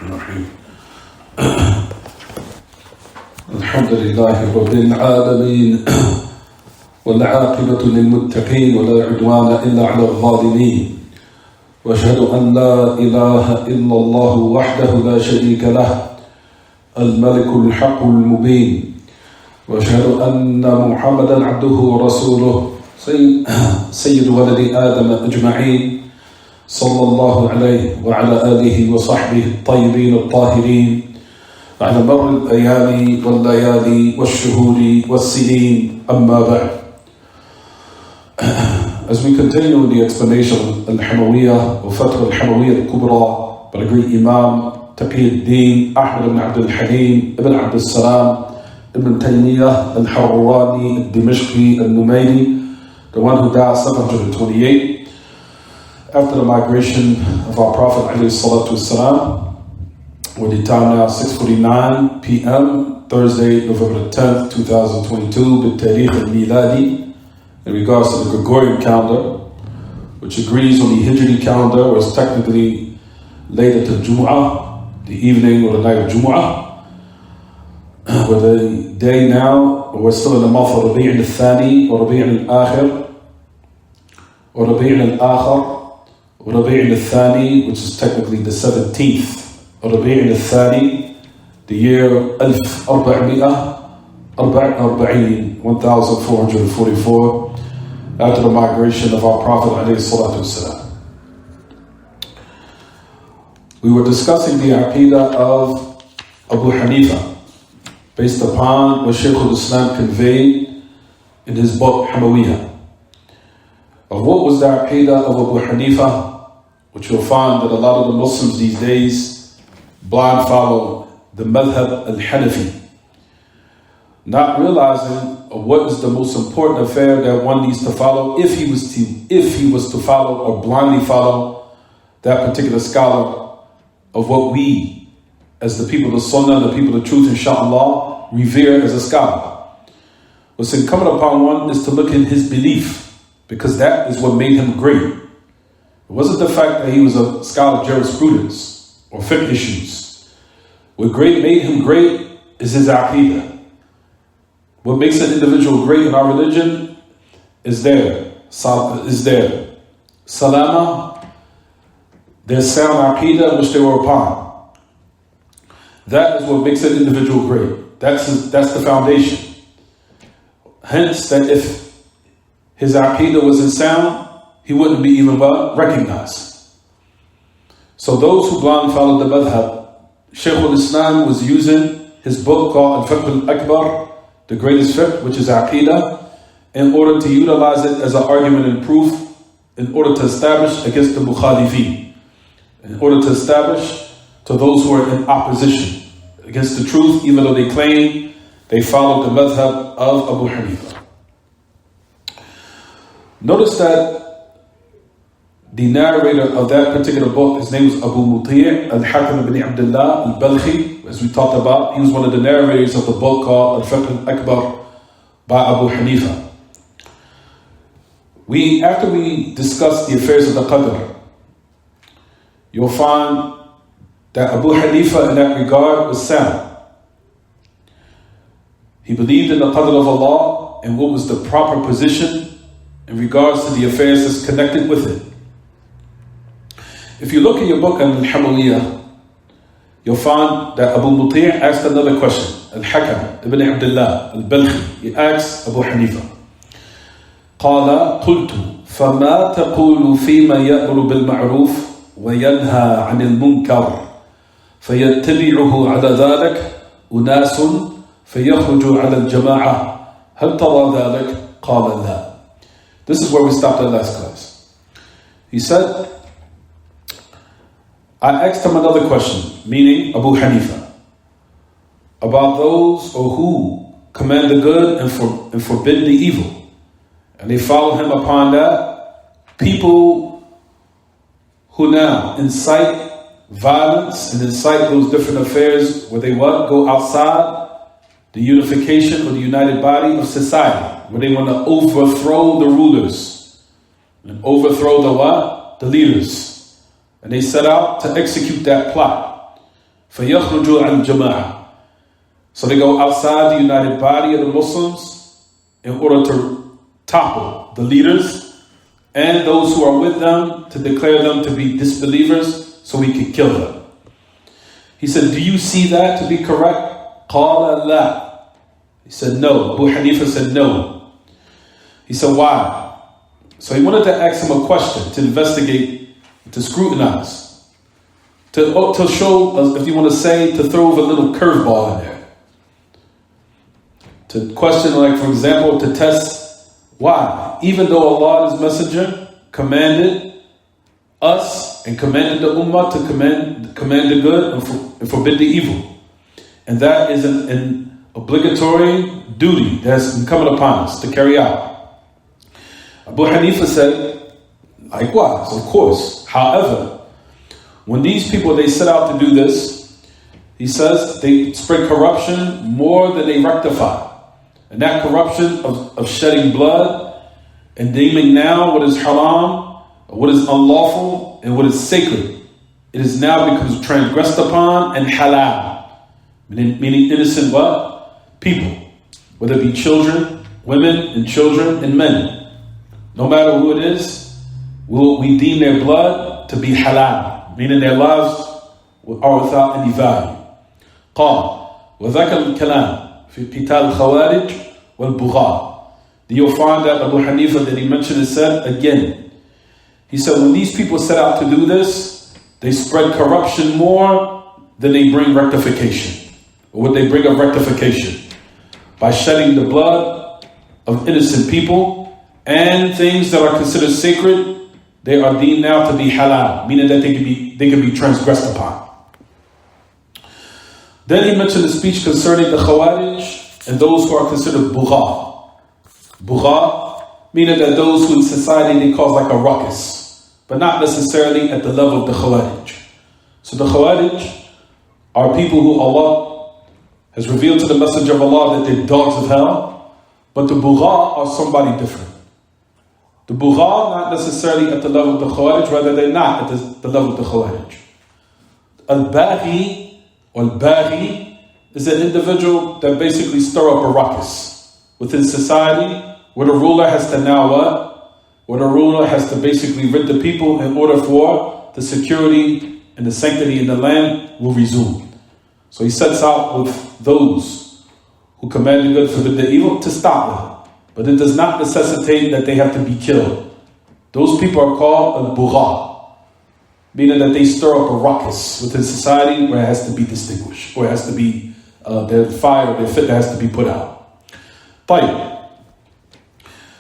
الرحيم. الحمد لله رب العالمين والعاقبة للمتقين ولا عدوان إلا على الظالمين، وأشهد أن لا إله إلا الله وحده لا شريك له الملك الحق المبين، وأشهد أن محمدا عبده ورسوله سيد ولد آدم أجمعين صلى الله عليه وعلى آله وصحبه الطيبين الطاهرين على مر الأيام والليالي والشهور والسنين. أما بعد. As we continue the explanation of Al-Hamawiyyah or Fataawa Al-Hamawiyyah Al-Kubra by the great Imam Taqiyuddin Ahmad ibn Abdul Halim ibn Abdul Salam ibn Taymiyyah Al-Harrani Al-Dimashqi Al-Numayri, the one who died 728 after the migration of our Prophet ﷺ, with the time now 6:49 p.m. Thursday, November 10th, 2022, with Tariq al-Miladi, in regards to the Gregorian calendar, which agrees on the Hijri calendar, or is technically later to Jumu'ah, the evening or the night of Jumu'ah, where the day now, we're still in the month of Rabi' al-Thani, or Rabi' al-Akhir, or Rabi' al-Akhir, Rabi' al-Thani, which is technically the 17th of Rabi' al-Thani, the year 1444, after the migration of our Prophet ﷺ. We were discussing the Aqidah of Abu Hanifa, based upon what Shaykh al-Islam conveyed in his book Hamawiyyah. Of what was the Aqidah of Abu Hanifa, which you'll find that a lot of the Muslims these days blind follow the madhab al-Hanafi, not realizing what is the most important affair that one needs to follow if he was to follow or blindly follow that particular scholar of what we, as the people of Sunnah, the people of truth, inshallah, revere as a scholar. What's incumbent upon one is to look in his belief, because that is what made him great. It wasn't the fact that he was a scholar of jurisprudence or fiqh issues. What made him great is his aqidah. What makes an individual great in our religion is their salama, their sound aqidah which they were upon. That is what makes an individual great. That's the foundation. Hence, that if his aqidah wasn't sound, he wouldn't be even recognized. So those who blindly followed the madhab, Shaykh al-Islam was using his book called Al-Fiqh al-Akbar, the greatest fiqh, which is Aqidah, in order to utilize it as an argument and proof, in order to establish against the mukhalifin, in order to establish to those who are in opposition against the truth, even though they claim they followed the madhab of Abu Hanifa. Notice that the narrator of that particular book, his name was Abu Muti' al-Hakim ibn Abdullah al-Balkhi, as we talked about. He was one of the narrators of the book called Al-Fiqh al-Akbar by Abu Hanifa. After we discussed the affairs of the Qadr, you'll find that Abu Hanifa in that regard was sound. He believed in the Qadr of Allah and what was the proper position in regards to the affairs that's connected with it. If you look in your book on Al-Hamawiyyah, you'll find that Abu Muti' asked another question. Al-Hakam ibn Abdullah al-Balkhi, he asked Abu Hanifa, قال قلت فما تقول فيما يأمر بالمعروف وينهى عن المنكر فيتبعه على ذلك أناس فيخرج على الجماعة هل ترى ذلك؟ قال لا. This is where we stopped at last class. He said, I asked him another question, meaning Abu Hanifa, about those or who command the good and forbid the evil. And they follow him upon that. People who now incite violence and incite those different affairs where they go outside the unification or the united body of society, where they want to overthrow the rulers and overthrow the leaders. And they set out to execute that plot. فَيَخْرُجُوا عَنْ الْجَمَاعَةِ. So they go outside the united body of the Muslims in order to topple the leaders and those who are with them, to declare them to be disbelievers so we can kill them. He said, do you see that to be correct? قَالَ لَا. He said no. Abu Hanifa said no. He said why? So he wanted to ask him a question, to investigate, to scrutinize, to show, if you want to say, to throw a little curveball in there. To question, like for example, to test why. Even though Allah and His Messenger commanded us and commanded the Ummah to command the good and forbid the evil. And that is an obligatory duty that's incumbent upon us to carry out. Abu Hanifa said, likewise, of course. However, when these people, they set out to do this, he says they spread corruption more than they rectify. And that corruption of shedding blood and deeming now what is haram, what is unlawful, and what is sacred, it is now becomes transgressed upon and halal. Meaning innocent what? People. Whether it be children, women, and children, and men. No matter who it is, we deem their blood to be halal. Meaning their lives are without any value. قال وذكر الكلام في قتال الخوارج والبغاة. You'll find that Abu Hanifa, that he mentioned, it said again. He said when these people set out to do this, they spread corruption more than they bring rectification. Or what they bring of rectification. By shedding the blood of innocent people and things that are considered sacred, they are deemed now to be halal, meaning that they can be transgressed upon. Then he mentioned the speech concerning the Khawarij and those who are considered bugha. Bugha, meaning that those who in society they cause like a ruckus, but not necessarily at the level of the Khawarij. So the Khawarij are people who Allah has revealed to the Messenger of Allah that they're dogs of hell, but the bugha are somebody different. The bugha not necessarily at the level of the Khawarij, rather they're not at the level of the Khawarij. Al-Baghi or Al-Baghi is an individual that basically stir up a ruckus within society, where the ruler has to now what? Where the ruler has to basically rid the people in order for the security and the sanctity in the land will resume. So he sets out with those who command the good, forbid the evil, to stop them. But it does not necessitate that they have to be killed. Those people are called al-bugha, meaning that they stir up a ruckus within society where it has to be distinguished, or it has to be their fire, their fitna has to be put out. Tayyib.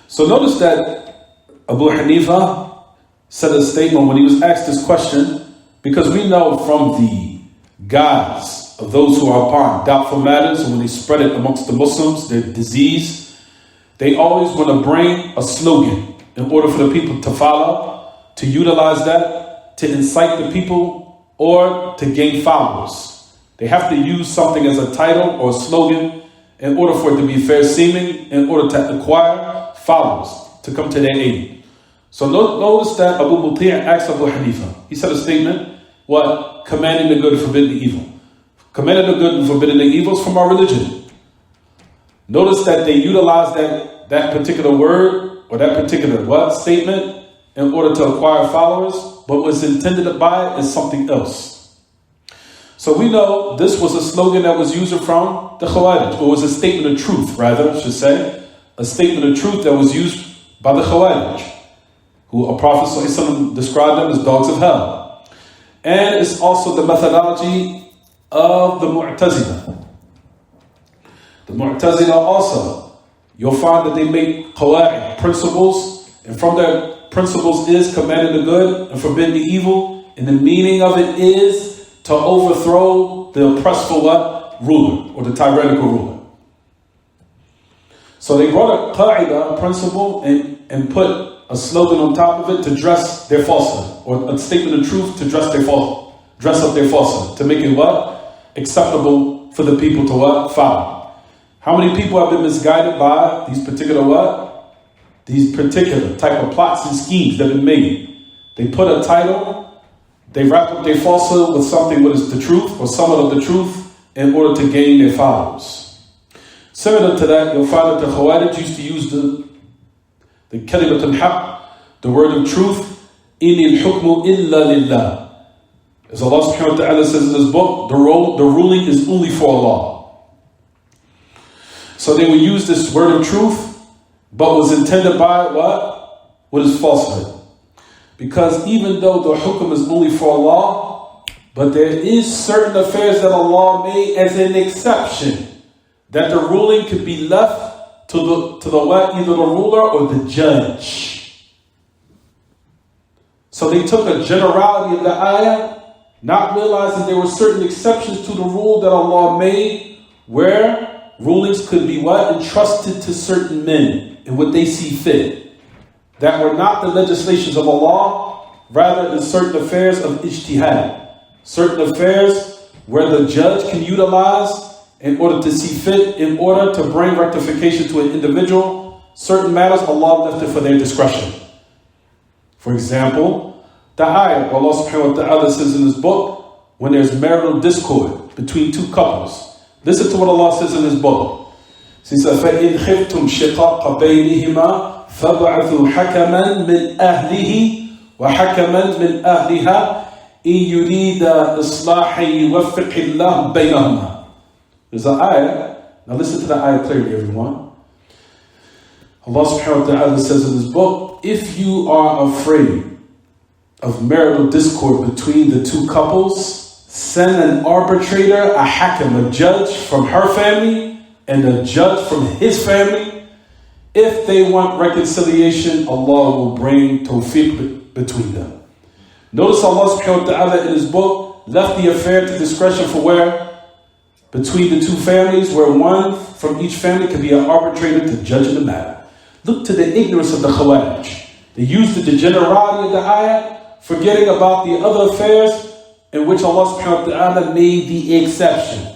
So notice that Abu Hanifa said a statement when he was asked this question, because we know from the guise of those who are upon doubtful matters, and when they spread it amongst the Muslims, their disease, they always want to bring a slogan in order for the people to follow, to utilize that, to incite the people, or to gain followers. They have to use something as a title or a slogan in order for it to be fair seeming, in order to acquire followers to come to their aid. So notice that Abu Muti' asked Abu Hanifa. He said a statement, what? Commanding the good and forbidding the evil. Commanding the good and forbidding the evil is from our religion. Notice that they utilized that particular word or that particular statement in order to acquire followers, but what's intended by it is something else. So we know this was a slogan that was used from the Khawarij, or was a statement of truth, rather, I should say. A statement of truth that was used by the Khawarij, who a Prophet ﷺ described them as dogs of hell. And it's also the methodology of the Mu'tazila. The Mu'tazila also, you'll find that they make qawaid, principles, and from their principles is commanding the good and forbidding the evil, and the meaning of it is to overthrow the oppressful ruler, or the tyrannical ruler. So they brought a qaida, a principle, and put a slogan on top of it to dress their falsehood, or a statement of truth to dress up their falsehood, to make it acceptable for the people to follow. How many people have been misguided by these particular These particular type of plots and schemes that have been made. They put a title They wrap up their falsehood with something what is the truth or somewhat of the truth in order to gain their followers. Similar to that, you'll find that the Khawarij used to use the kalimat al-haq, the word of truth, إِنِ الْحُكْمُ إِلَّا لِلَّهِ. As Allah subhanahu wa ta'ala says in this book, the ruling is only for Allah. So they would use this word of truth, but was intended by what? What is falsehood. Because even though the hukm is only for Allah, but there is certain affairs that Allah made as an exception, that the ruling could be left to the what? Either the ruler or the judge. So they took a generality of the ayah, not realizing there were certain exceptions to the rule that Allah made, where rulings could be what? Entrusted to certain men in what they see fit. That were not the legislations of Allah, rather in certain affairs of ijtihad. Certain affairs where the judge can utilize in order to see fit, in order to bring rectification to an individual. Certain matters Allah left it for their discretion. For example, the ayah where Allah subhanahu wa ta'ala says in this book, when there's marital discord between two couples. Listen to what Allah says in this book. He says, فَإِنْ خِفْتُمْ شِقَاقَ بَيْنِهِمَا فَابْعَثُوا حَكَمًا مِنْ أَهْلِهِ وَحَكَمًا مِنْ أَهْلِهَا إِنْ يُرِيدَ إِصْلَاحًا يُوَفِّقِ اللَّهُ بَيْنَهُمَا. There's an ayah. Now listen to the ayah clearly, everyone. Allah subhanahu wa ta'ala says in this book, if you are afraid of marital discord between the two couples, send an arbitrator, a hakam, a judge from her family, and a judge from his family. If they want reconciliation, Allah will bring tawfiq between them. Notice Allah subhanahu wa ta'ala in his book left the affair to discretion for where? Between the two families, where one from each family can be an arbitrator to judge the matter. Look to the ignorance of the Khawarij. They used the generality of the ayah, forgetting about the other affairs in which Allah subhanahu wa ta'ala made the exception.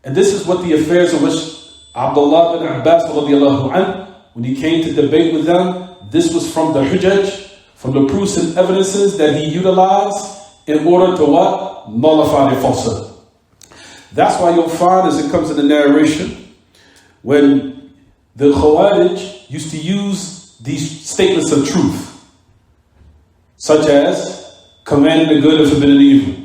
And this is what the affairs in which Abdullah bin Abbas radiallahu anh, when he came to debate with them, this was from the hujjaj, from the proofs and evidences that he utilized in order to what? Nullify their falsehood. That's why you'll find, as it comes in the narration, when the Khawarij used to use these statements of truth, such as commanding the good and forbidding the evil,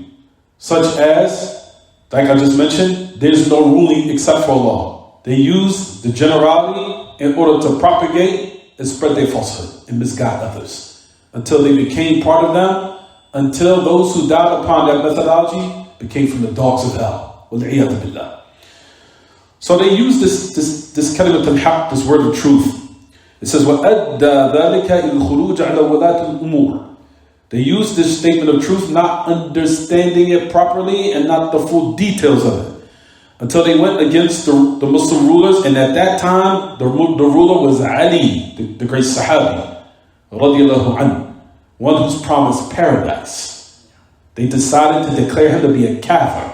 such as, like I just mentioned, there's no ruling except for Allah. They use the generality in order to propagate and spread their falsehood and misguide others until they became part of them, until those who died upon that methodology became from the dogs of hell. So they use this kalimat al-haq, this word of truth. It says, وَأَدَّى ذَلِكَ إِلْ الْخُرُوجَ عَلَى وَلَاةِ الْأُمُورِ. They use this statement of truth, not understanding it properly and not the full details of it, until they went against the Muslim rulers. And at that time, the ruler was Ali, the great Sahabi, radiallahu anhu, one who's promised paradise. They decided to declare him to be a kafir.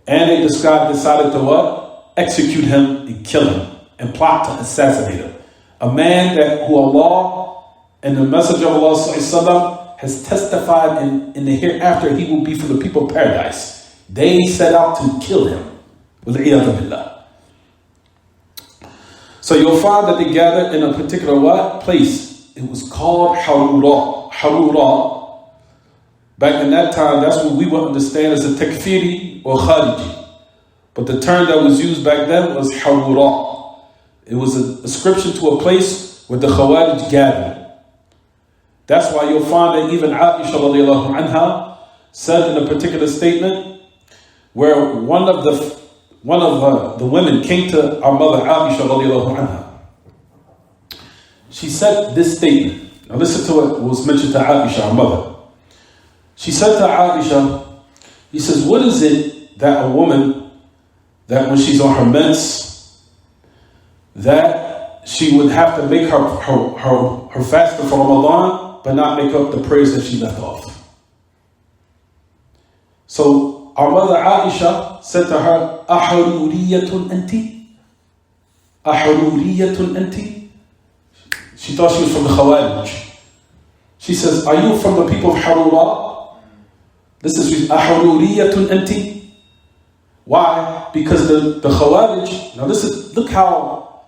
And they decided to what? Execute him and kill him and plot to assassinate him. A man who Allah and the Messenger of Allah sallallahu has testified in the hereafter he will be from the people of paradise. They set out to kill him. So you'll find that they gathered in a particular what? Place. It was called Harura. Back in that time, that's what we would understand as a takfiri or khariji. But the term that was used back then was Harura. It was an ascription to a place where the Khawarij gathered. That's why you'll find that even Aisha radiallahu anha said in a particular statement where one of the women came to our mother Aisha radiallahu anha. She said this statement. Now listen to what was mentioned to Aisha, our mother. She said to Aisha, he says, what is it that a woman, that when she's on her mens, that she would have to make her fasting for Ramadan, but not make up the prayers that she left off? So our mother Aisha said to her, Aharuriyatun anti? Aharuriyatun anti? She thought she was from the Khawarij. She says, are you from the people of Harura? This is Ahururiyatun anti. Why? Because the Khawarij, now look how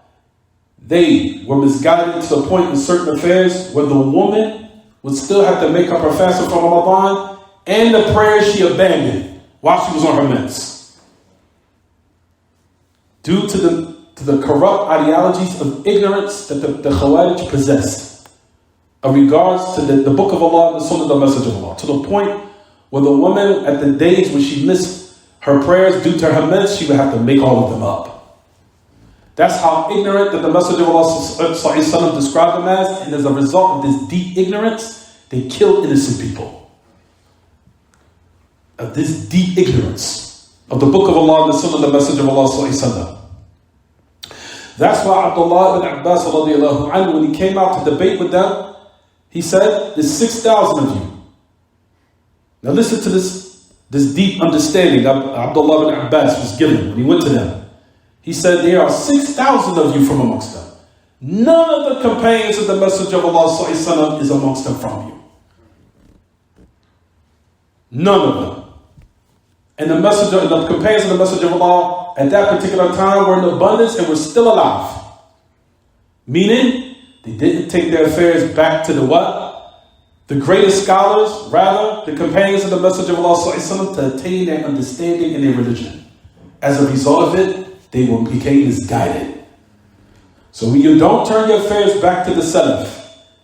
they were misguided to the point in certain affairs where the woman would still have to make up her fast from Ramadan and the prayers she abandoned while she was on her meds. Due to the corrupt ideologies of ignorance that the Khawarij possessed in regards to the Book of Allah and the Sunnah of the Message of Allah, to the point where the woman at the days when she missed her prayers due to her meds, she would have to make all of them up. That's how ignorant that the Messenger of Allah described them as, and as a result of this deep ignorance, they killed innocent people. Of this deep ignorance of the Book of Allah and the Sunnah of the Messenger of Allah. That's why Abdullah ibn Abbas radiallahu anhu, when he came out to debate with them, he said, there's 6,000 of you. Now listen to this deep understanding that Abdullah ibn Abbas was given when he went to them. He said, there are 6,000 of you from amongst them. None of the companions of the Messenger of Allah is amongst them from you. None of them. And the companions of the Messenger of Allah at that particular time were in abundance and were still alive. Meaning, they didn't take their affairs back to the what? The greatest scholars, rather, the companions of the Messenger of Allah to attain their understanding in their religion. As a result of it, they became misguided. So when you don't turn your affairs back to the Salaf,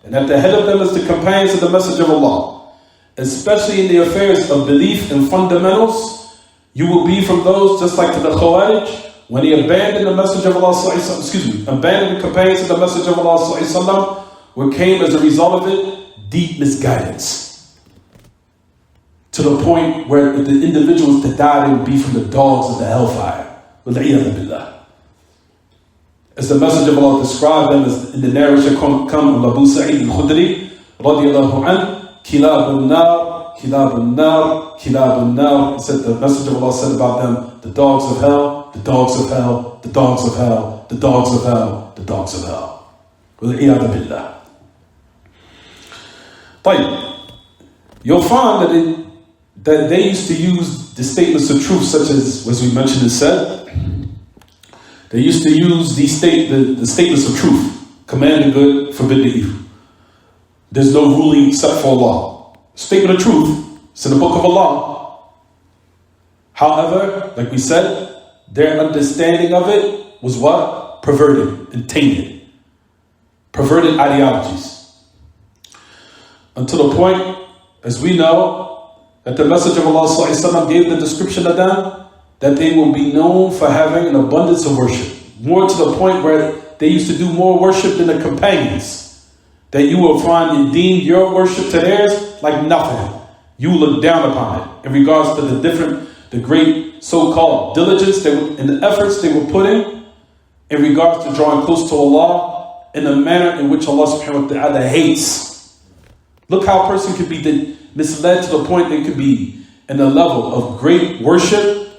and at the head of them is the companions of the Messenger of Allah, especially in the affairs of belief and fundamentals, you will be from those just like to the Khawarij, when he abandoned the Messenger of Allah, abandoned the companions of the Messenger of Allah, what came as a result of it, deep misguidance. To the point where the individuals that died, they would be from the dogs of the hellfire. As the Messenger of Allah described them as in the narration come of Abu Sa'id al-Khudri, radiallahu anhu, kilab al-nar, kilab al-nar, kilab al-nar. He said, the Messenger of Allah said about them, the dogs of hell, the dogs of hell, the dogs of hell, the dogs of hell, the dogs of hell. Wal-iyadhu billah. You'll find that they used to use the statements of truth, such as we mentioned and said. They used to use the statements of truth, command the good, forbid the evil. There's no ruling except for Allah. Statement of truth, it's in the Book of Allah. However, like we said, their understanding of it was what? Perverted and tainted. Perverted ideologies. Until the point, as we know, that the Messenger of Allah gave the description of them, that they will be known for having an abundance of worship. More to the point where they used to do more worship than the companions. That you will find and deem your worship to theirs like nothing. You look down upon it in regards to the great so-called diligence and the efforts they were putting in regards to drawing close to Allah in a manner in which Allah subhanahu wa ta'ala hates. Look how a person could be misled to the point they could be in a level of great worship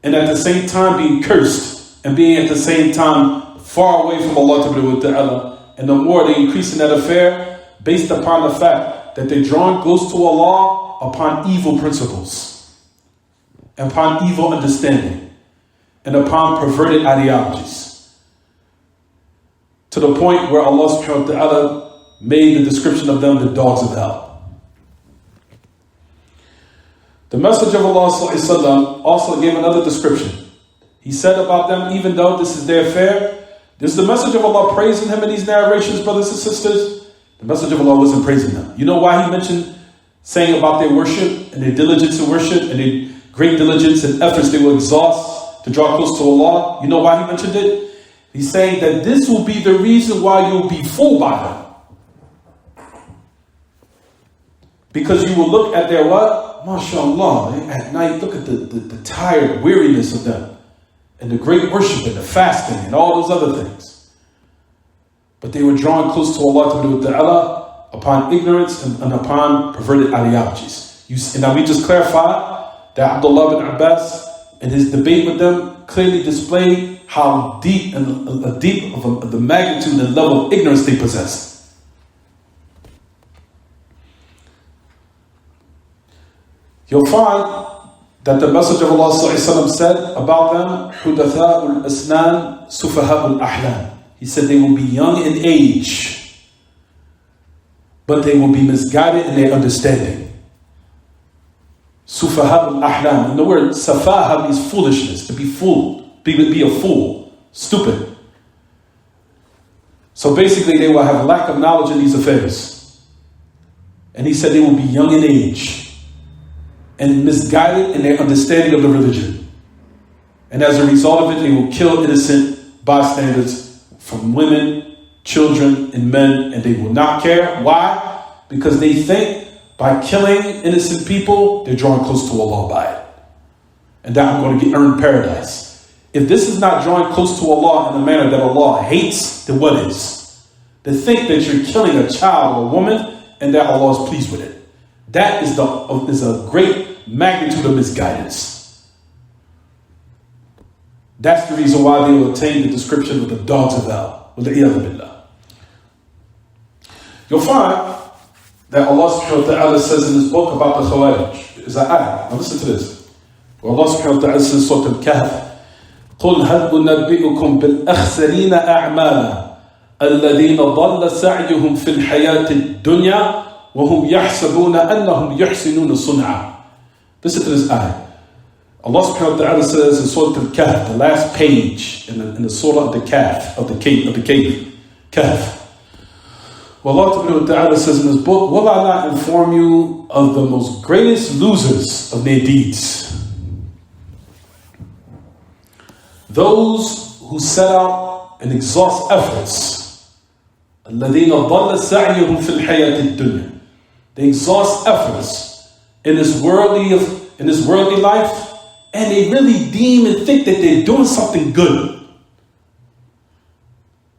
and at the same time being cursed and being at the same time far away from Allah ta'ala. And the more they increase in that affair, based upon the fact that they're drawn close to Allah upon evil principles, upon evil understanding, and upon perverted ideologies. To the point where Allah subhanahu wa ta'ala made the description of them the dogs of hell. The Messenger of Allah also gave another description. He said about them, even though this is their affair, is the Messenger of Allah praising him in these narrations, brothers and sisters? The Messenger of Allah wasn't praising them. You know why he mentioned saying about their worship and their diligence in worship and their great diligence and efforts they will exhaust to draw close to Allah? You know why he mentioned it? He's saying that this will be the reason why you'll be fooled by them. Because you will look at their what? MashaAllah, at night, look at the tired weariness of them. And the great worship and the fasting and all those other things. But they were drawn close to Allah upon ignorance and upon perverted ideologies. And now we just clarified that Abdullah ibn Abbas in his debate with them clearly displayed how deep of the magnitude and level of ignorance they possessed. You'll find that the Message of Allah ﷺ said about them, حُدَثَاءُ الْأَسْنَانِ سُفَهَاءُ الْأَحْلَامِ. He said they will be young in age, but they will be misguided in their understanding. Sufaha al-ahlam. And the word safaha means foolishness, to be fooled, be a fool, stupid. So basically they will have lack of knowledge in these affairs. And he said they will be young in age and misguided in their understanding of the religion. And as a result of it, they will kill innocent bystanders from women, children, and men, and they will not care. Why? Because they think by killing innocent people, they're drawing close to Allah by it. And that I'm going to earn paradise. If this is not drawing close to Allah in a manner that Allah hates, then what is? To think that you're killing a child or a woman and that Allah is pleased with it. That is a great magnitude of misguidance. That's the reason why they will attain the description of the dogs of hell. You'll find that Allah subhanahu wa ta'ala says in his book about the Khawarij. Is that ayah? Now listen to this. Where Allah subhanahu wa ta'ala says in Surah Al-Kahf, قُلْ هَلْ أُنَبِّئُكُمْ بِالْأَخْسَرِينَ أَعْمَالًا الَّذِينَ ضَلَّ سَعْيُهُمْ فِي الْحَيَاةِ الدُّنْيَا وَهُمْ يَحْسَبُونَ أَنَّهُمْ يُحْسِنُونَ صُنْعًا. Listen to this ayah. Allah subhanahu wa ta'ala says in Surah Al-Kahf, the last page in the Surah of the Kahf, of the cave, Kahf. Well, Allah subhanahu wa ta'ala says in his book, will I not inform you of the most greatest losers of their deeds? Those who set out and exhaust efforts. الَّذِينَ ضَلَّ سَعْيُهُمْ فِي الْحَيَاةِ الدُّنْيَا. They exhaust efforts in this worldly life, and they really deem and think that they're doing something good.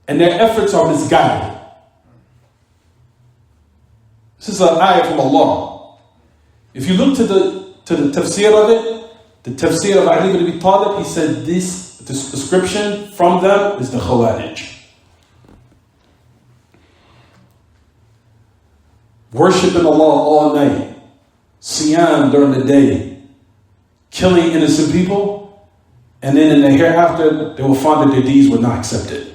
And their efforts are misguided. This is an ayah from Allah. If you look to the tafsir of it, the tafsir of Ali ibn Abi Talib, he said this description from them is the Khawarij. Worshipping Allah all night, siyam during the day, killing innocent people, and then in the hereafter, they will find that their deeds were not accepted.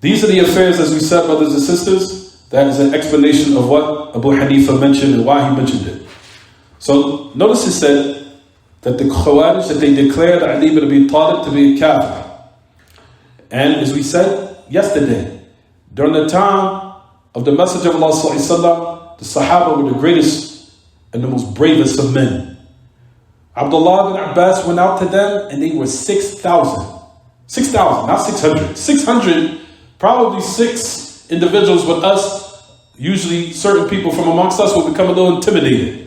These are the affairs, as we said, brothers and sisters. That is an explanation of what Abu Hanifa mentioned and why he mentioned it. So notice he said that the Khawarij, that they declared Ali ibn Abi Talib to be a kafir. And as we said yesterday, during the time of the Message of Allah sallallahu alaihi wasallam, the Sahaba were the greatest and the most bravest of men. Abdullah ibn Abbas went out to them and they were 6,000. 6,000, not 600. 600, probably 6 individuals with us. Usually certain people from amongst us will become a little intimidated.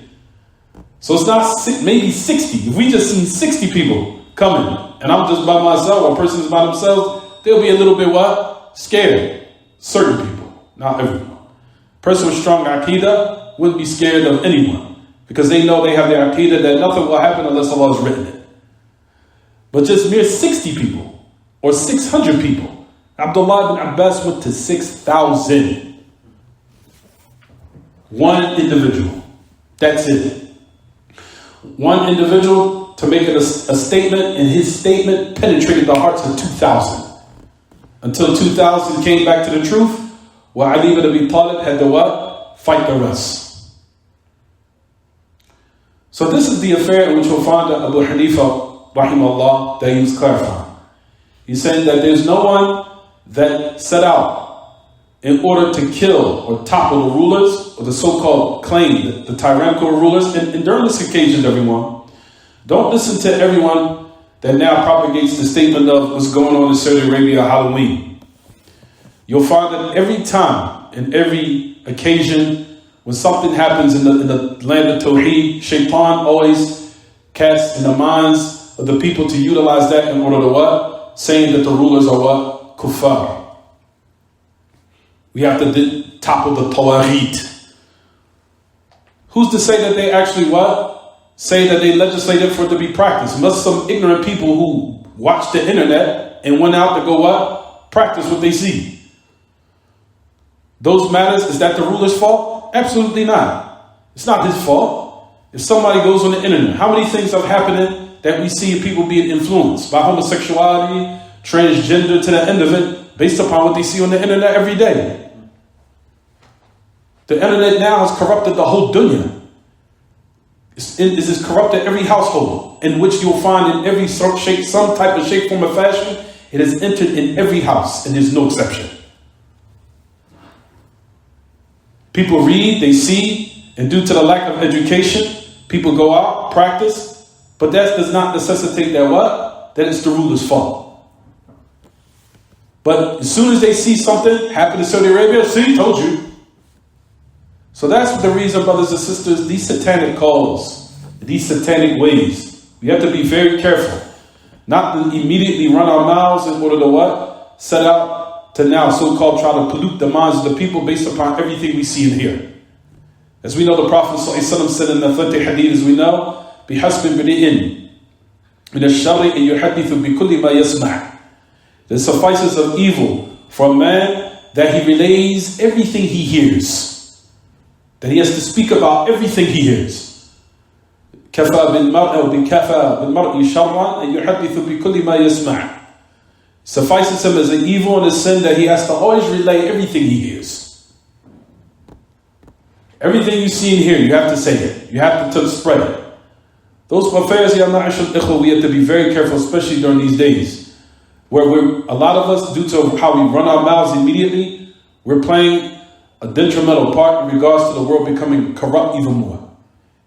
So it's not maybe 60. If we just seen 60 people coming and I'm just by myself or a person is by themselves, they'll be a little bit what? Scared. Certain people, not everyone. Person with strong aqidah wouldn't be scared of anyone because they know they have their aqidah that nothing will happen unless Allah has written it. But just mere 60 people or 600 people, Abdullah ibn Abbas went to 6,000. One individual. That's it. One individual to make it a statement, and his statement penetrated the hearts of 2,000. Until 2,000 came back to the truth, where Ali ibn Abi Talib had to what? Fight the rest. So this is the affair in which we'll find that Abu Hanifa, rahimahullah, that he was clarifying. He's saying that there's no one that set out in order to kill or topple the rulers, or the so-called claim, the tyrannical rulers. And during this occasion, everyone, don't listen to everyone that now propagates the statement of what's going on in Saudi Arabia Halloween. You'll find that every time, in every occasion, when something happens in the land of Tawheed, Shaitan always casts in the minds of the people to utilize that in order to what? Saying that the rulers are what? Kuffar. We have to topple the Tawaghit. Who's to say that they actually what? Say that they legislated for it to be practiced? Unless some ignorant people who watched the internet and went out to go what? Practice what they see. Those matters, is that the ruler's fault? Absolutely not. It's not his fault. If somebody goes on the internet, how many things have happened that we see people being influenced by homosexuality, transgender, to the end of it, based upon what they see on the internet every day? The internet now has corrupted the whole dunia. It has corrupted every household, in which you'll find in every shape, some type of shape, form, or fashion. It has entered in every house, and there's no exception. People read, they see, and due to the lack of education, people go out, practice, but that does not necessitate that what? That it's the ruler's fault. But as soon as they see something happen in Saudi Arabia, see, told you. So that's the reason, brothers and sisters, these satanic calls, these satanic ways, we have to be very careful. Not to immediately run our mouths in order to what? Set out to now so-called try to pollute the minds of the people based upon everything we see and hear. As we know, the Prophet ﷺ said in the authentic hadith, as we know, بِحَسْبٍ بِرِئٍ مِنَ الشَّرِّ إِن يُحَدِّثُ بِكُلِّ مَا يَسْمَعُ. It suffices of evil for a man that he relays everything he hears. That he has to speak about everything he hears. كَفَى بِالْمَرْءِ شَرًّا أَن يُحَدِّثُ بِكُلِّ مَا يَسْمَعُ. Suffices him as an evil and a sin that he has to always relay everything he hears. Everything you see and hear, you have to say it. You have to spread it. Those affairs, we have to be very careful, especially during these days, where a lot of us, due to how we run our mouths immediately, we're playing a detrimental part in regards to the world becoming corrupt even more,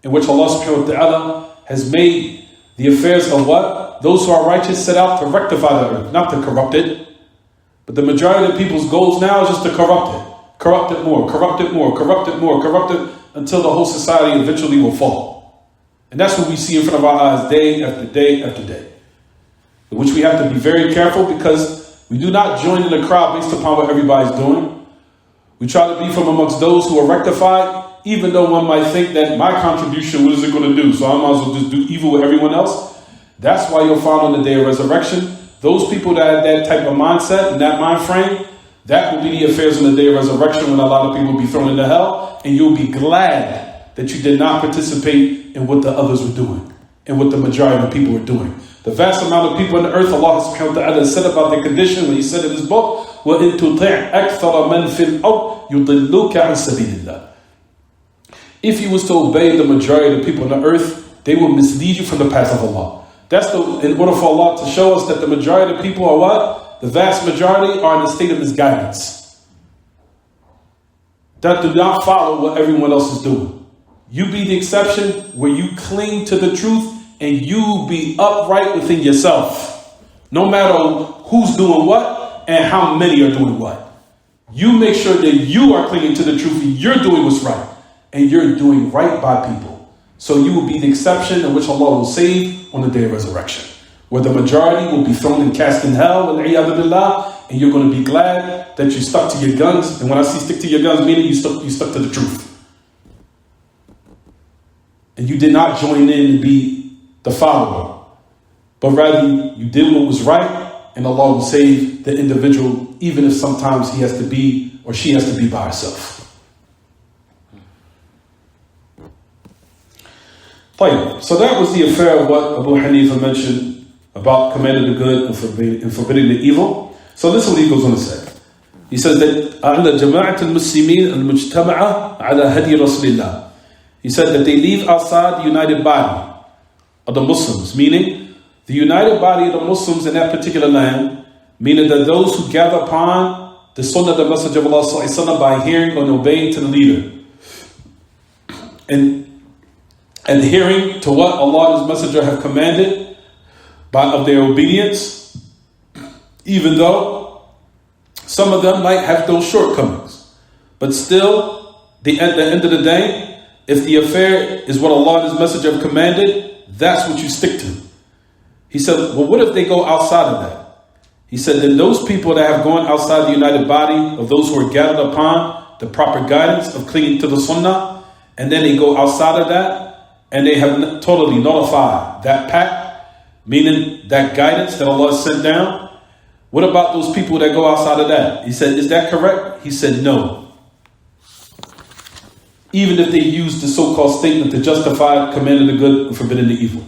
in which Allah subhanahu wa ta'ala has made the affairs of what? Those who are righteous set out to rectify the earth, not to corrupt it. But the majority of people's goals now is just to corrupt it. Corrupt it more, corrupt it more, corrupt it more, corrupt it until the whole society eventually will fall. And that's what we see in front of our eyes day after day after day. In which we have to be very careful, because we do not join in the crowd based upon what everybody's doing. We try to be from amongst those who are rectified, even though one might think that my contribution, what is it going to do? So I might as well just do evil with everyone else. That's why you'll find on the day of resurrection, those people that have that type of mindset and that mind frame, that will be the affairs on the day of resurrection, when a lot of people will be thrown into hell, and you'll be glad that you did not participate in what the others were doing and what the majority of the people were doing. The vast amount of people on the earth, Allah subhanahu wa ta'ala said about their condition when He said in His book, وَإِن تُطِعْ أَكْثَرَ مَنْ فِي الْأَرْضِ يُضِلُّكَ عَنْ سَبِيلِ اللَّهِ. If you was to obey the majority of the people on the earth, they will mislead you from the path of Allah. That's in order for Allah to show us that the majority of people are what? The vast majority are in a state of misguidance, that do not follow what everyone else is doing. You be the exception, where you cling to the truth and you be upright within yourself, no matter who's doing what and how many are doing what. You make sure that you are clinging to the truth and you're doing what's right, and you're doing right by people. So you will be the exception in which Allah will save on the day of resurrection, where the majority will be thrown and cast in hell, and you're going to be glad that you stuck to your guns. And when I see stick to your guns, meaning you stuck to the truth. And you did not join in to be the follower, but rather you did what was right, and Allah will save the individual, even if sometimes he has to be, or she has to be by herself. So that was the affair of what Abu Hanifa mentioned about commanding the good and forbidding the evil. So listen what he goes on to say. He says that على جماعة المسلمين المجتمعة على هدي رسول الله. He said that they leave outside the united body of the Muslims, meaning the united body of the Muslims in that particular land, meaning that those who gather upon the sunnah, the message of Allah by hearing and obeying to the leader, and adhering to what Allah and His Messenger have commanded of their obedience, even though some of them might have those shortcomings. But still, at the end of the day, if the affair is what Allah and His Messenger have commanded, that's what you stick to. He said, well, what if they go outside of that? He said, then those people that have gone outside the united body of those who are gathered upon the proper guidance of clinging to the sunnah, and then they go outside of that, and they have totally nullified that pact, meaning that guidance that Allah sent down. What about those people that go outside of that? He said, is that correct? He said, no. even if they use the so-called statement to justify commanding the good and forbidding the evil.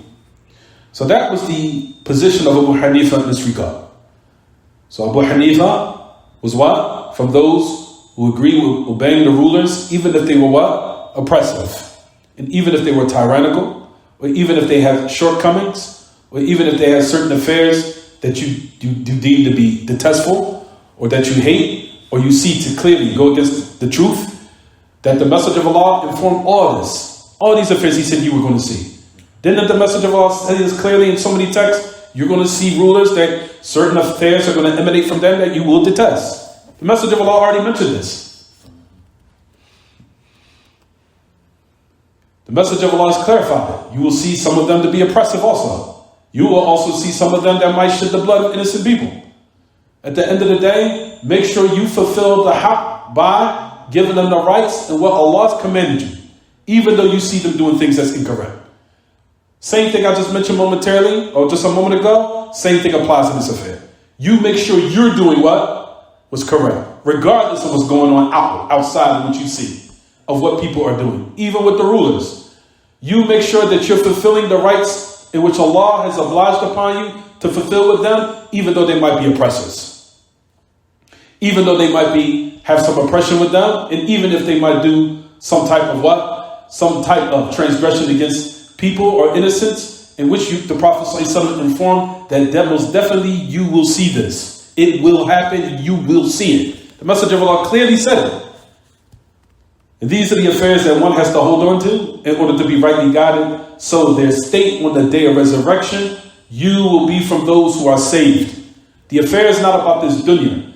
So that was the position of Abu Hanifa in this regard. So Abu Hanifa was what? From those who agree with obeying the rulers, even if they were what? Oppressive. And even if they were tyrannical, or even if they had shortcomings, or even if they had certain affairs that you deem to be detestful, or that you hate, or you see to clearly go against the truth, that the Message of Allah informed all this. All these affairs he said you were going to see. Didn't the Message of Allah say this clearly in so many texts? You're going to see rulers that certain affairs are going to emanate from them that you will detest. The Message of Allah already mentioned this. The Message of Allah is clarified. You will see some of them to be oppressive also. You will also see some of them that might shed the blood of innocent people. At the end of the day, make sure you fulfill the haqq by giving them the rights and what Allah has commanded you, even though you see them doing things that's incorrect. Same thing I just mentioned momentarily, or just a moment ago, same thing applies in this affair. You make sure you're doing what was correct, regardless of what's going on outside of what you see, of what people are doing, even with the rulers. You make sure that you're fulfilling the rights in which Allah has obliged upon you to fulfill with them, even though they might be oppressors. Even though they might have some oppression with them, and even if they might do some type of what? Some type of transgression against people or innocents, in which the Prophet ﷺ informed that most definitely you will see this. It will happen, you will see it. The Message of Allah clearly said it. And these are the affairs that one has to hold on to in order to be rightly guided. So their state on the day of resurrection, you will be from those who are saved. The affair is not about this dunya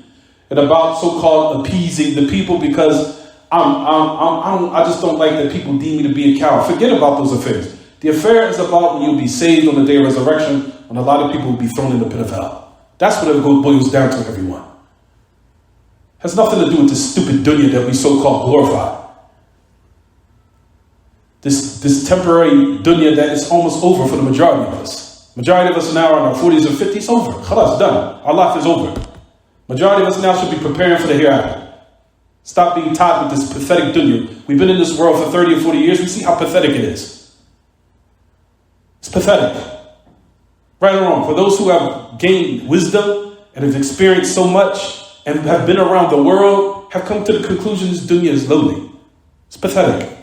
and about so-called appeasing the people because I just don't like that people deem me to be a coward. Forget about those affairs. The affair is about when you'll be saved on the day of resurrection, when a lot of people will be thrown in the pit of hell. That's what it boils down to, everyone. Has nothing to do with this stupid dunya that we so-called glorify. This temporary dunya that is almost over for the majority of us. Majority of us now are in our 40s and 50s, over. Khalas, done. Our life is over. Majority of us now should be preparing for the hereafter. Stop being tied with this pathetic dunya. We've been in this world for 30 or 40 years. We see how pathetic it is. It's pathetic. Right or wrong. For those who have gained wisdom and have experienced so much and have been around the world, have come to the conclusion this dunya is lowly. It's pathetic.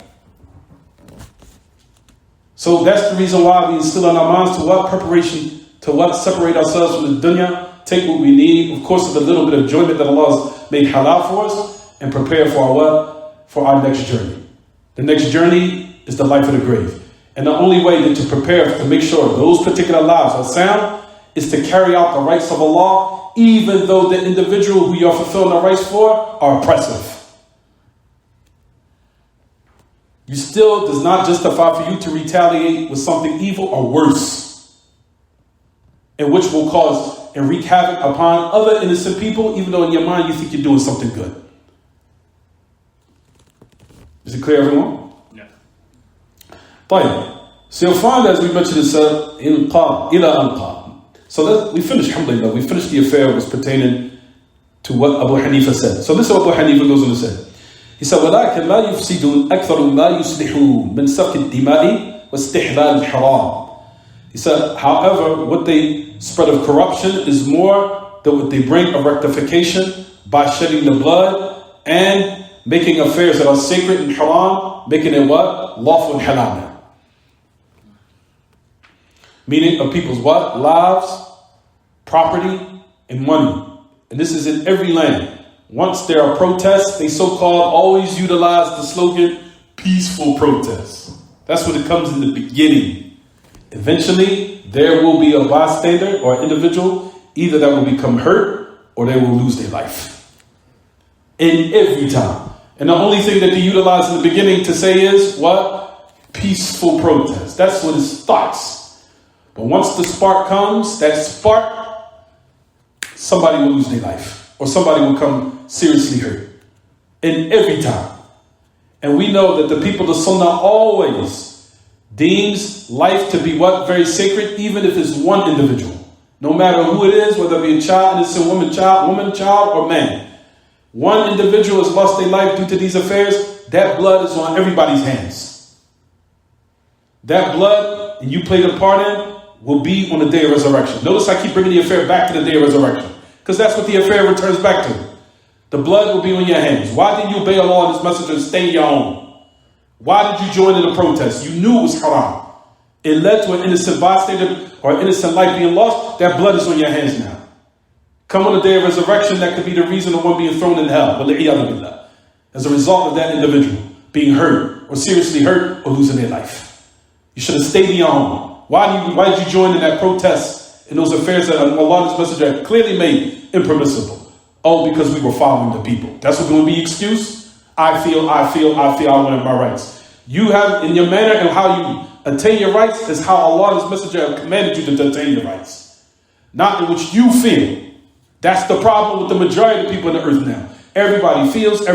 So that's the reason why we instill in our minds to what? Preparation, to what? Separate ourselves from the dunya, take what we need, of course, with a little bit of enjoyment that Allah has made halal for us, and prepare for our what? For our next journey. The next journey is the life of the grave. And the only way that to prepare to make sure those particular lives are sound is to carry out the rights of Allah, even though the individual who you're fulfilling the rights for are oppressive. You still does not justify for you to retaliate with something evil or worse, and which will cause and wreak havoc upon other innocent people, even though in your mind you think you're doing something good. Is it clear, everyone? Yeah. Fine. So you'll find, as we mentioned, it's inqam, ila anqam. So we finished, alhamdulillah, we finished the affair was pertaining to what Abu Hanifa said. So this is what Abu Hanifa goes on to say. He said, وَلَكِنْ لَا يُفْسِدُونَ أَكْثَرُ مَا يُصْلِحُونَ مِنْ سَفْكِ الدِّمَاءِ وَاسْتِحْلَالِ الْحَرَامِ. He said, however, what they spread of corruption is more than what they bring of rectification by shedding the blood and making affairs that are sacred and haram, making it what? Lawful and halal. Meaning of people's what? Lives, property, and money. And this is in every land. Once there are protests, they so-called always utilize the slogan, peaceful protests. That's what it comes in the beginning. Eventually, there will be a bystander or individual, either that will become hurt or they will lose their life. In every time. And the only thing that they utilize in the beginning to say is, what? Peaceful protest. That's what it starts. But once the spark comes, that spark, somebody will lose their life. Or somebody will come seriously hurt. In every time. And we know that the people of Sunnah always deems life to be what? Very sacred, even if it's one individual. No matter who it is, whether it be a child, innocent woman, child, or man. One individual has lost their life due to these affairs, that blood is on everybody's hands. That blood, and you played a part in, will be on the day of resurrection. Notice I keep bringing the affair back to the day of resurrection, because that's what the affair returns back to. The blood will be on your hands. Why did you obey Allah and His Messenger and stay in your home? Why did you join in the protest? You knew it was haram. It led to an innocent bystander or an innocent life being lost. That blood is on your hands now. Come on the day of resurrection, that could be the reason of one being thrown in hell. As a result of that individual being hurt or seriously hurt or losing their life. You should have stayed in your home. Why did you join in that protest in those affairs that Allah and His Messenger had clearly made impermissible? Oh, because we were following the people. That's what's going to be excuse? I feel I wanted my rights. You have, in your manner and how you attain your rights, is how Allah and His Messenger have commanded you to attain your rights. Not in which you feel. That's the problem with the majority of people on the earth now. Everybody feels.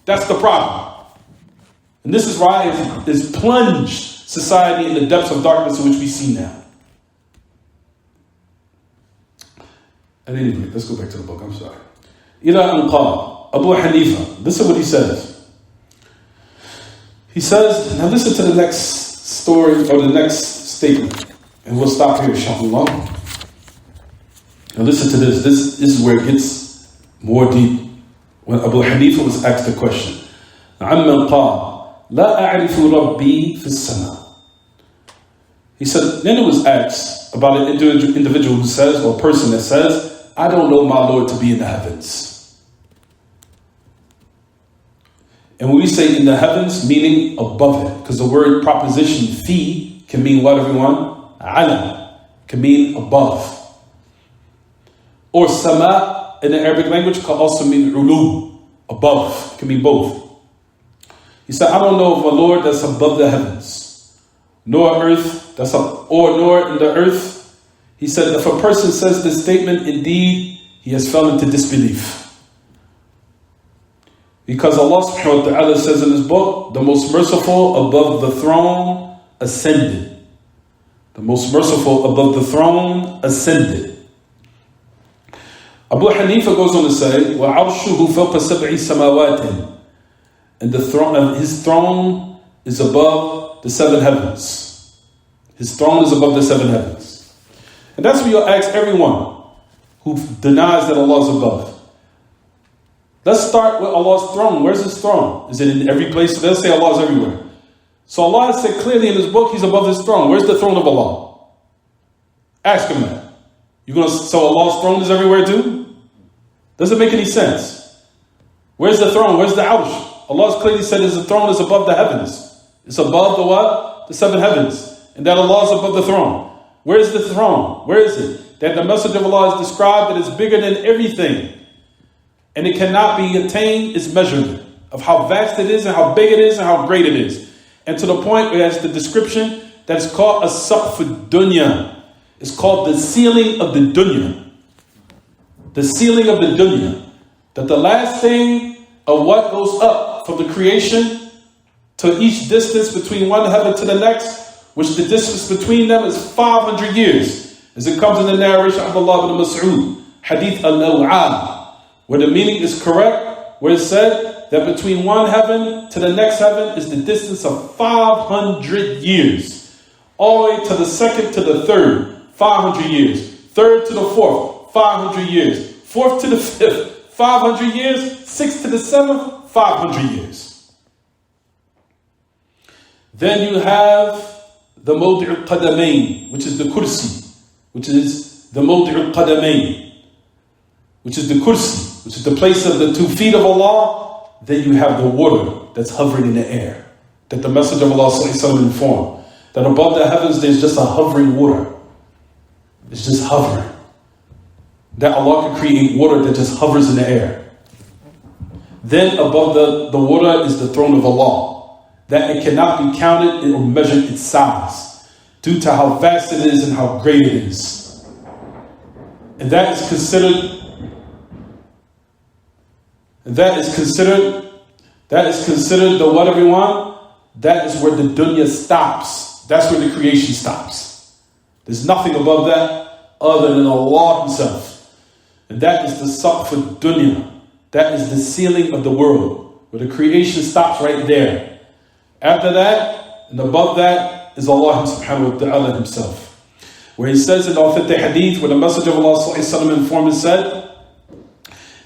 That's the problem. And this is why it's plunged society in the depths of darkness in which we see now. At any rate, let's go back to the book. I'm sorry. Abu Hanifa, listen what he says. He says, now listen to the next story or the next statement. And we'll stop here, inshallah. Now listen to this. This is where it gets more deep. When Abu Hanifa was asked the question, عَمَّنْ قَالَ لَا أَعْرِفُ رَبِّي فِي السَّمَاءِ. He said, then it was asked about an individual who says, or a person that says, I don't know my Lord to be in the heavens. And when we say in the heavens, meaning above it, because the word proposition fi can mean what, everyone? Ala can mean above. Or sama in the Arabic language can also mean ulu, above. It can mean both. He said, I don't know of a Lord that's above the heavens, nor earth that's up, or nor in the earth. He said, if a person says this statement, indeed, he has fell into disbelief. Because Allah subhanahu wa ta'ala says in His book, the most merciful above the throne ascended. The most merciful above the throne ascended. Abu Hanifa goes on to say, وَعَرْشُهُ فَوْقَ سَبْعِ سَمَاوَاتٍ. And the throne, His throne is above the seven heavens. His throne is above the seven heavens. And that's what you'll ask everyone who denies that Allah is above. Let's start with Allah's throne. Where's His throne? Is it in every place? They'll say Allah is everywhere. So Allah has said clearly in His book He's above His throne. Where's the throne of Allah? Ask Him that. So Allah's throne is everywhere too? Doesn't make any sense. Where's the throne? Where's the arsh? Allah has clearly said His throne is above the heavens. It's above the what? The seven heavens. And that Allah is above the throne. Where is the throne? Where is it? That the message of Allah is described that it's bigger than everything. And it cannot be attained its measurement of how vast it is and how big it is and how great it is. And to the point where it has the description that is called a saqf dunya. It's called the ceiling of the dunya. The ceiling of the dunya. That the last thing of what goes up from the creation to each distance between one heaven to the next, which the distance between them is 500 years. As it comes in the narration of Abdullah ibn Mas'ud, Hadith al-Naw'an, where the meaning is correct, where it said that between one heaven to the next heaven is the distance of 500 years. All the way to the second to the third, 500 years. Third to the fourth, 500 years. Fourth to the fifth, 500 years. Sixth to the seventh, 500 years. Then you have the Mawdi' al-Qadamain, which is the kursi, which is the Mawdi' al-Qadamain, which is the kursi, which is the place of the 2 feet of Allah. Then you have the water that's hovering in the air, that the Messenger of Allah ﷺ informed, that above the heavens there's just a hovering water. It's just hovering. That Allah can create water that just hovers in the air. Then above the water is the throne of Allah, that it cannot be counted or measured its size due to how vast it is and how great it is. And that is considered the what, everyone? That is where the dunya stops. That's where the creation stops. There's nothing above that other than Allah Himself. And that is the saqf dunya, that is the ceiling of the world, where the creation stops right there. After that, and above that, is Allah subhanahu wa ta'ala himself. Where he says in the authentic hadith, where the Messenger of Allah sallallahu alayhi wa sallam informed and said,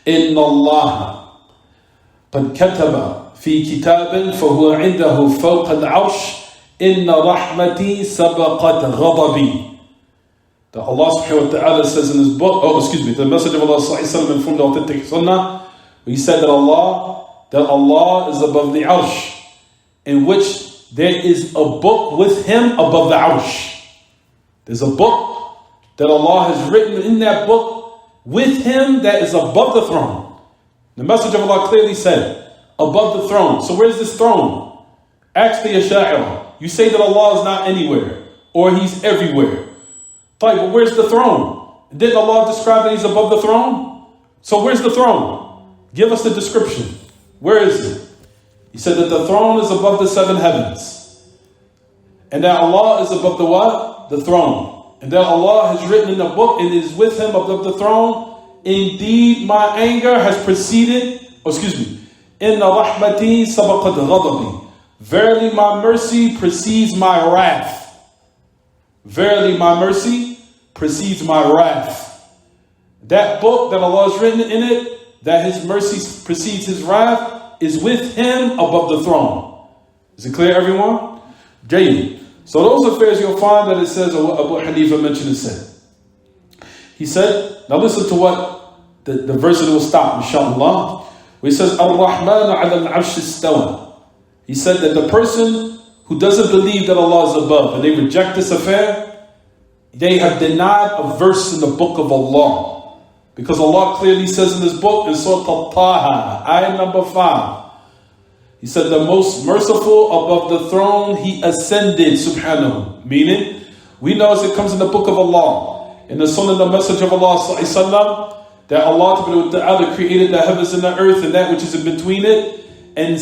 إِنَّ اللَّهَ قَدْ كَتَبَ فِي كِتَابٍ فَهُوَ عِنْدَهُ فَوْقَ الْعَرْشِ إِنَّ رَحْمَتِي سَبَقَتْ غَضَبِي. That Allah subhanahu wa ta'ala says in his book, the Messenger of Allah sallallahu alayhi wa sallam informed the authentic sunnah, where he said that Allah is above the arsh, in which there is a book with him above the arsh. There's a book that Allah has written in that book with him that is above the throne. The Messenger of Allah clearly said, above the throne. So where's this throne? Ask the Asha'ira. You say that Allah is not anywhere, or He's everywhere. But where's the throne? Didn't Allah describe that He's above the throne? So where's the throne? Give us the description. Where is it? He said that the throne is above the seven heavens. And that Allah is above the what? The throne. And that Allah has written in the book and is with him above the throne. Indeed, my anger has preceded, Inna rahmati sabaqat ghadabi. Verily my mercy precedes my wrath. Verily my mercy precedes my wrath. That book that Allah has written in it, that His mercy precedes His wrath, is with Him above the throne. Is it clear, everyone? Jayyid. So those affairs you'll find that it says, what Abu Hanifa mentioned and said. He said, now listen to what the verse that will stop, inshallah. Where he says, Ar-Rahman ala al-arsh istawa. He said that the person who doesn't believe that Allah is above and they reject this affair, they have denied a verse in the book of Allah. Because Allah clearly says in this book, in Surah Al-Taha, ayah number 5, He said, the most merciful above the throne, He ascended, subhanahu. Meaning, we know as it comes in the book of Allah, in the Sunnah of the Messenger of Allah, sallallahu alaihi wasallam, that Allah Ta'ala created the heavens and the earth and that which is in between it, and in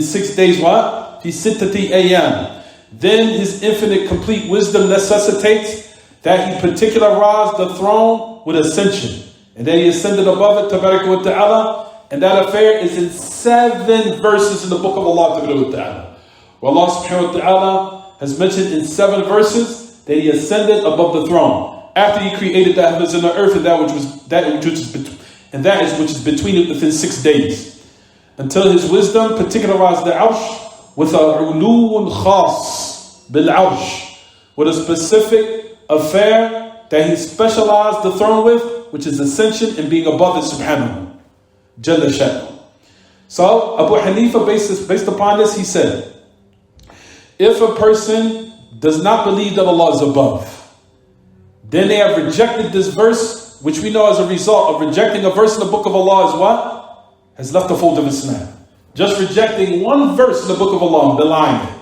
6 days, what? Fi sittati ayyam. Then His infinite complete wisdom necessitates that He particularized the throne with ascension. And then He ascended above it, tabarak wa ta'ala. And that affair is in 7 verses in the book of Allah Ta'ala. Where Allah subhanahu wa ta'ala has mentioned in 7 verses that He ascended above the throne. After He created the heavens and the earth and that which is between it within 6 days. Until His wisdom particularized the arsh with a uluun khas bil arsh. With a specific affair that He specialized the throne with, which is ascension and being above it, subhanahu. Jalla Shaykh. So Abu Hanifa, based upon this, he said, if a person does not believe that Allah is above, then they have rejected this verse, which we know as a result of rejecting a verse in the book of Allah is what? Has left the fold of Islam. Just rejecting one verse in the book of Allah and belying it.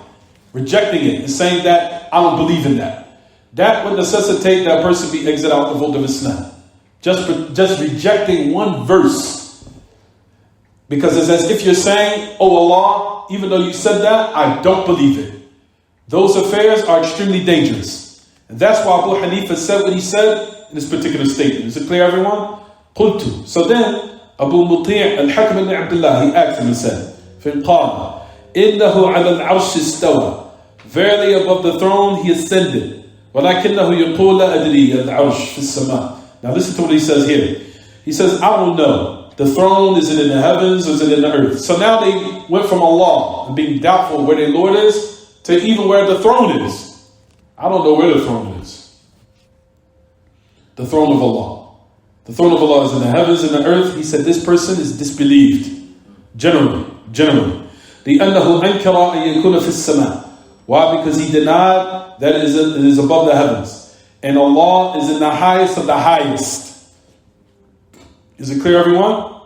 Rejecting it and saying that I don't believe in that. That would necessitate that person be exit out the fold of Islam. Just rejecting one verse. Because it's as if you're saying, oh Allah, even though you said that, I don't believe it. Those affairs are extremely dangerous. And that's why Abu Hanifa said what he said in this particular statement. Is it clear, everyone? قلت. So then, Abu Muti' al-Hakam ibn Abdullah, he asked him and said, فَالْقَالَ إِنَّهُ عَلَى الْعَرْشِ اسْتَوَى. Verily above the throne He ascended. وَلَكِنَّهُ يَقُولَ أَدْرِي الْعَرْشِ فِي السَّمَاءِ. Now listen to what he says here. He says, I don't know. The throne, is it in the heavens, or is it in the earth? So now they went from Allah and being doubtful where their Lord is to even where the throne is. I don't know where the throne is. The throne of Allah. The throne of Allah is in the heavens and the earth. He said this person is disbelieved. Generally. لِأَنَّهُ أَنْكَرَ أَن يَكُونَ فِي السَّمَاءِ. Why? Because he denied that it is above the heavens. And Allah is in the highest of the highest. Is it clear, everyone?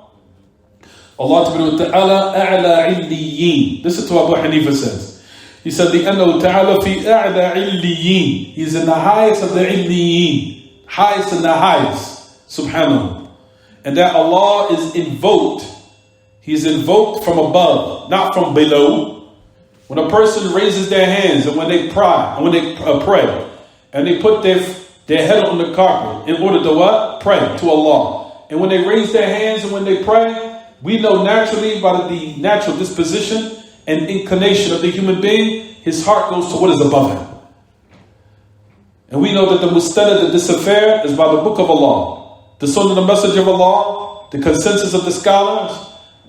Allah Ta'ala a'la illiyin. Listen to what Abu Hanifa says. He said, لِأَنَّهُ تَعَالَى فِي أَعْلَى عِلِّيِّينَ. He's in the highest of the illiyin. Highest and the highest. Subhanahu. And that Allah is invoked. He's invoked from above, not from below. When a person raises their hands and when they pray, and they put their head on the carpet in order to what? Pray to Allah. And when they raise their hands and when they pray, We know naturally by the natural disposition and inclination of the human being, his heart goes to what is above him. And we know that the mustannad of this affair is by the book of Allah, the sunnah, the message of Allah, the consensus of the scholars,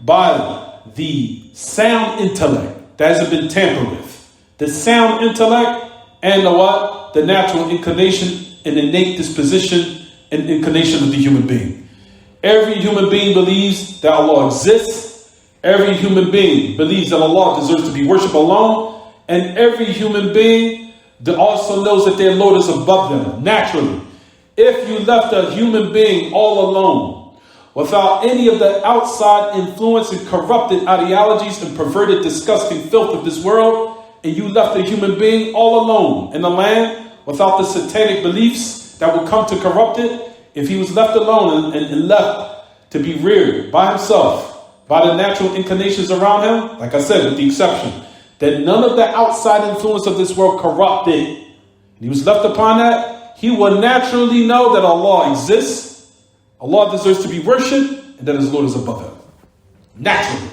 by the sound intellect that hasn't been tampered with. The sound intellect and the what? The natural inclination and innate disposition and inclination of the human being. Every human being believes that Allah exists. Every human being believes that Allah deserves to be worshipped alone. And every human being also knows that their Lord is above them, naturally. If you left a human being all alone, without any of the outside influence and corrupted ideologies and perverted, disgusting filth of this world, and you left a human being all alone in the land, without the satanic beliefs that would come to corrupt it, if he was left alone and left to be reared by himself, by the natural inclinations around him, like I said, with the exception that none of the outside influence of this world corrupted, and he was left upon that, he will naturally know that Allah exists, Allah deserves to be worshipped, and that his Lord is above him. Naturally.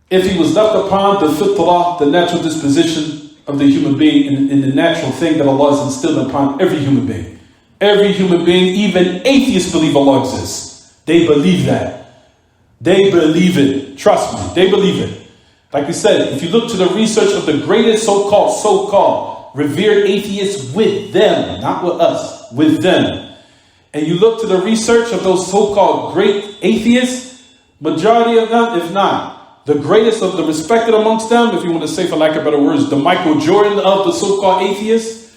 If he was left upon the fitrah, the natural disposition of the human being, in the natural thing that Allah has instilled upon every human being. Every human being, even atheists believe Allah exists. They believe that. They believe it. Trust me, they believe it. Like we said, if you look to the research of the greatest so-called revered atheists with them, not with us, with them, and you look to the research of those so-called great atheists, majority of them, if not the greatest of the respected amongst them, if you want to say for lack of better words, the Michael Jordan of the so-called atheists,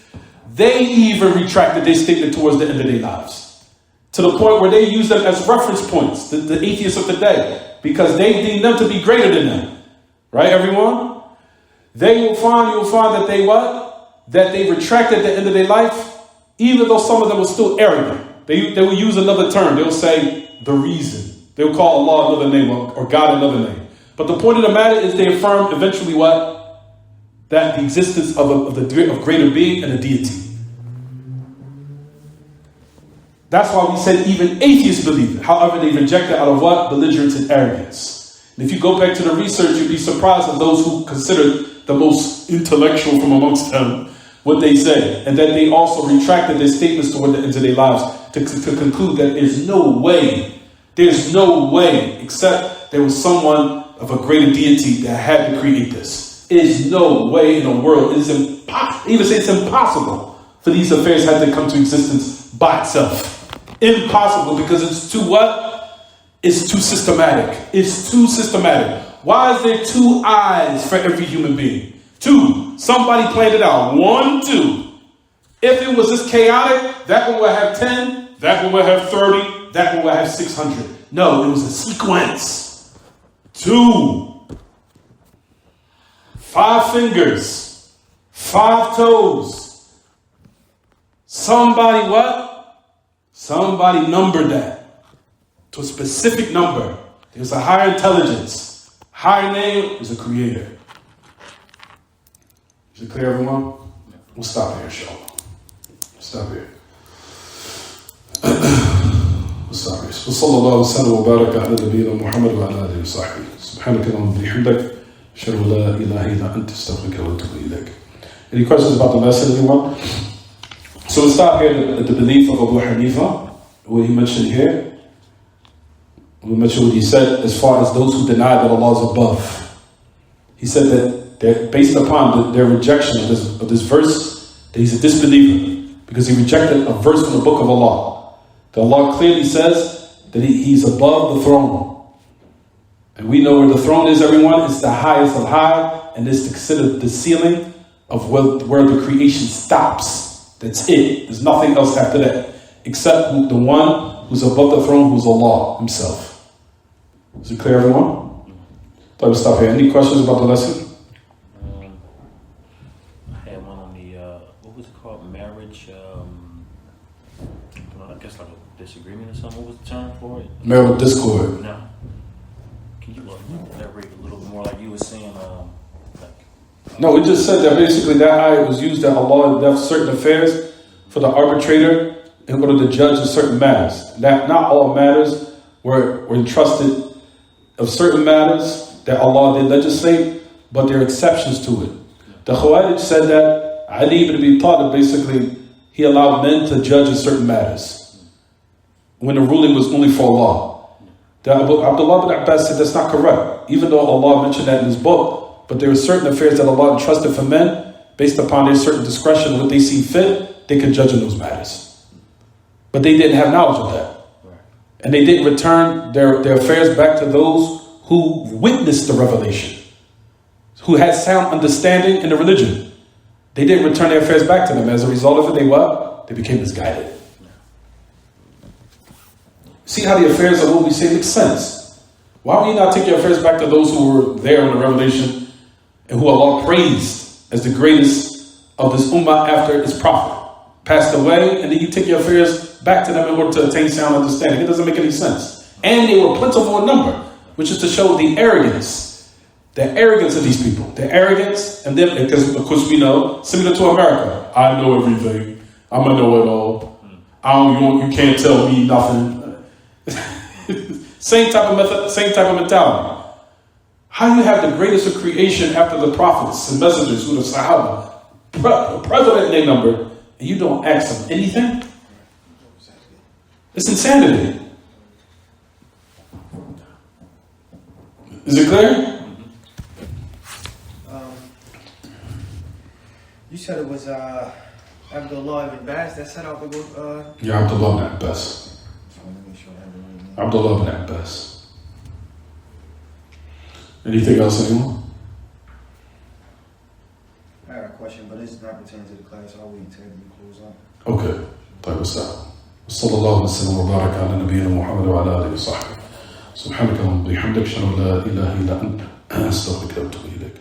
they even retracted their statement towards the end of their lives. To the point where they use them as reference points, the atheists of today, because they deem them to be greater than them. Right, everyone? You'll find that they what? That they retract at the end of their life, even though some of them were still arrogant. They will use another term. They'll say the reason. They'll call Allah another name or God another name. But the point of the matter is they affirm eventually what? That the existence of greater being and a deity. That's why we said even atheists believe it. However, they reject it out of what? Belligerence and arrogance. And if you go back to the research, you'd be surprised at those who consider the most intellectual from amongst them, what they say. And that they also retracted their statements toward the end of their lives to conclude that there's no way, except there was someone of a greater deity that had to create this. There's no way in the world. It is impossible. Even say it's impossible for these affairs had to come to existence by itself. Impossible, because it's too what? It's too systematic. It's too systematic. Why is there 2 eyes for every human being? 2. Somebody planned it out. 1, 2. If it was this chaotic, that one would have 10, that one would have 30, that one would have 600. No, it was a sequence. 2. 5 fingers. 5 toes. Somebody what? Somebody numbered that to a specific number. There's a higher intelligence. Higher name is a creator. Is it clear, everyone? We'll stop here, inshallah. Stop here. We'll stop here. وصلى الله وسلم وبارك على نبينا محمد وعلى آله وصحبه. سبحانك اللهم وبحمدك أشهد أن لا إله إلا أنت أستغفرك وأتوب إليك. Any questions about the lesson, anyone? So we'll stop here at the belief of Abu Hanifa, what he mentioned here. We'll mention what he said as far as those who deny that Allah is above. He said that they're based upon their rejection of this verse, that he's a disbeliever, because he rejected a verse from the book of Allah. That Allah clearly says that he's above the throne. And we know where the throne is, everyone. It's the highest of high, and it's considered the ceiling of where the creation stops. That's it. There's nothing else after that, except the one who's above the throne, who's Allah himself. Is it clear, everyone? Thought we'd stop here. Any questions about the lesson? I had one on the, what was it called? Marriage, I guess like a disagreement or something. What was the term for it? Marital discord. No. Can you elaborate a little more like you were saying, No, we just said that basically that ayah was used that Allah left certain affairs for the arbitrator in order to judge in certain matters. Not all matters were entrusted of certain matters that Allah did legislate, but there are exceptions to it. The Khawarij said that Ali ibn Abi Talib, basically, he allowed men to judge in certain matters when the ruling was only for Allah. Abdullah ibn Abbas said that's not correct, even though Allah mentioned that in his book, but there are certain affairs that Allah entrusted for men, based upon their certain discretion, what they see fit, they can judge in those matters. But they didn't have knowledge of that. And they didn't return their affairs back to those who witnessed the revelation, who had sound understanding in the religion. They didn't return their affairs back to them. As a result of it, they what? They became misguided. See how the affairs of what we say make sense. Why would you not take your affairs back to those who were there in the revelation and who Allah praised as the greatest of this ummah after its prophet passed away, and then you take your affairs back to them in order to attain sound understanding? It doesn't make any sense. And they were plentiful in number, which is to show the arrogance of these people. The arrogance, and then, because of course we know, similar to America, I know everything, I'm a know-it-all, you can't tell me nothing. Same type of method, same type of mentality. How you have the greatest of creation after the prophets and messengers, who the Sahaba, president name number, and you don't ask them anything? It's insanity. Is it clear? You said it was Abdullah ibn Baaz that set out the book. Yeah, Abdullah ibn Abbas. Abdullah ibn Abbas. Anything else, anyone? I got a question, but it's not pertaining to the class. I'll wait until you close up. Okay. طيب السلام. وصلى الله وسلم وبارك على نبينا محمد وعلى اله وصحبه. سبحانك اللهم وبحمدك اشهد ان لا اله الا انت استغفرك واتوب اليك.